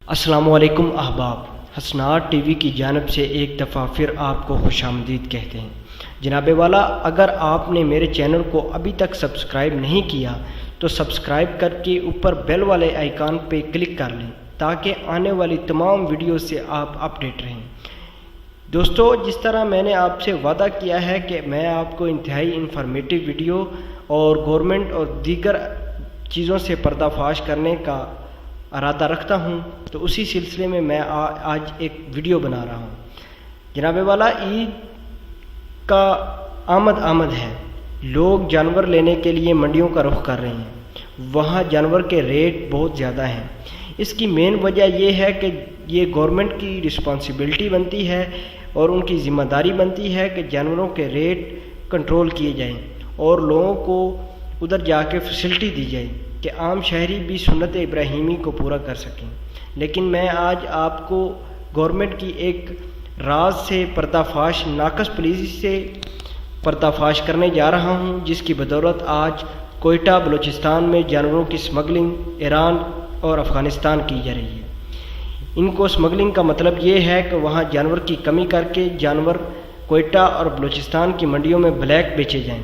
السلام علیکم احباب، حسنات ٹی وی کی جانب سے ایک دفعہ پھر آپ کو خوش آمدید کہتے ہیں۔ جناب والا، اگر آپ نے میرے چینل کو ابھی تک سبسکرائب نہیں کیا تو سبسکرائب کر کے اوپر بیل والے آئیکن پہ کلک کر لیں تاکہ آنے والی تمام ویڈیو سے آپ اپڈیٹ رہیں۔ دوستو، جس طرح میں نے آپ سے وعدہ کیا ہے کہ میں آپ کو انتہائی انفارمیٹیو ویڈیو اور گورنمنٹ اور دیگر چیزوں سے پردہ فاش کرنے کا ارادہ رکھتا ہوں، تو اسی سلسلے میں آج ایک ویڈیو بنا رہا ہوں۔ جناب والا، عید کا آمد ہے، لوگ جانور لینے کے لیے منڈیوں کا رخ کر رہے ہیں۔ وہاں جانور کے ریٹ بہت زیادہ ہیں۔ اس کی مین وجہ یہ ہے کہ یہ گورنمنٹ کی رسپانسبلٹی بنتی ہے اور ان کی ذمہ داری بنتی ہے کہ جانوروں کے ریٹ کنٹرول کیے جائیں اور لوگوں کو ادھر جا کے فیسلٹی دی جائے کہ عام شہری بھی سنت ابراہیمی کو پورا کر سکیں۔ لیکن میں آج آپ کو گورنمنٹ کی ایک راز سے پردہ فاش، ناقص پالیسی سے پردہ فاش کرنے جا رہا ہوں، جس کی بدولت آج کوئٹہ بلوچستان میں جانوروں کی سمگلنگ ایران اور افغانستان کی جا رہی ہے۔ ان کو سمگلنگ کا مطلب یہ ہے کہ وہاں جانور کی کمی کر کے جانور کوئٹہ اور بلوچستان کی منڈیوں میں بلیک بیچے جائیں۔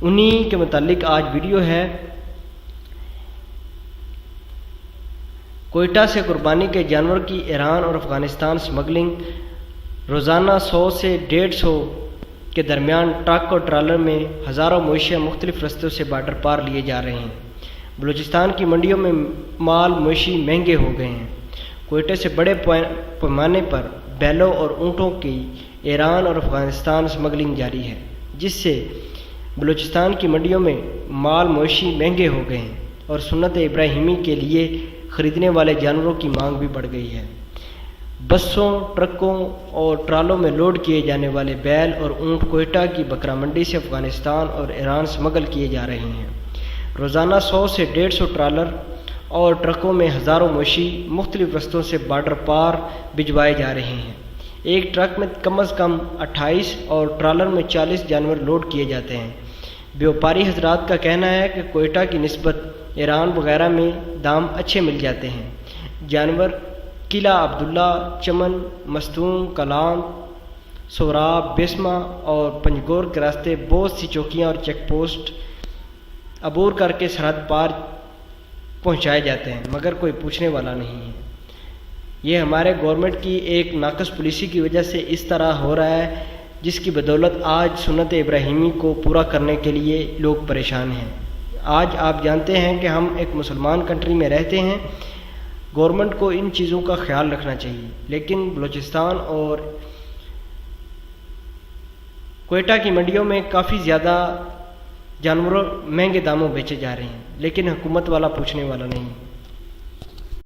انہی کے متعلق آج ویڈیو ہے۔ کوئٹہ سے قربانی کے جانور کی ایران اور افغانستان سمگلنگ روزانہ 100 سے 150 کے درمیان ٹرک اور ٹرالر میں ہزاروں مویشیاں مختلف رستوں سے بارڈر پار لیے جا رہے ہیں۔ بلوچستان کی منڈیوں میں مال مویشی مہنگے ہو گئے ہیں۔ کوئٹہ سے بڑے پیمانے پر بیلوں اور اونٹوں کی ایران اور افغانستان سمگلنگ جاری ہے، جس سے بلوچستان کی منڈیوں میں مال مویشی مہنگے ہو گئے ہیں اور سنت ابراہیمی کے لیے خریدنے والے جانوروں کی مانگ بھی بڑھ گئی ہے۔ بسوں، ٹرکوں اور ٹرالوں میں لوڈ کیے جانے والے بیل اور اونٹ کوئٹہ کی بکرا منڈی سے افغانستان اور ایران سمگل کیے جا رہے ہیں۔ روزانہ 100 سے 150 ٹرالر اور ٹرکوں میں ہزاروں مویشی مختلف رستوں سے بارڈر پار بھجوائے جا رہے ہیں۔ ایک ٹرک میں کم از کم 28 اور ٹرالر میں 40 جانور لوڈ کیے جاتے ہیں۔ بیوپاری حضرات کا کہنا ہے کہ کوئٹہ کی نسبت ایران وغیرہ میں دام اچھے مل جاتے ہیں۔ جانور قلعہ عبداللہ، چمن، مستون، کلام، سوراب، بیسما اور پنجگور کے راستے بہت سی چوکیاں اور چیک پوسٹ عبور کر کے سرحد پار پہنچائے جاتے ہیں، مگر کوئی پوچھنے والا نہیں ہے۔ یہ ہمارے گورنمنٹ کی ایک ناقص پالیسی کی وجہ سے اس طرح ہو رہا ہے، جس کی بدولت آج سنت ابراہیمی کو پورا کرنے کے لیے لوگ پریشان ہیں۔ آج آپ جانتے ہیں کہ ہم ایک مسلمان کنٹری میں رہتے ہیں۔ گورنمنٹ کو ان چیزوں کا خیال رکھنا چاہیے، لیکن بلوچستان اور کوئٹہ کی منڈیوں میں کافی زیادہ جانوروں مہنگے داموں بیچے جا رہے ہیں، لیکن حکومت والا پوچھنے والا نہیں۔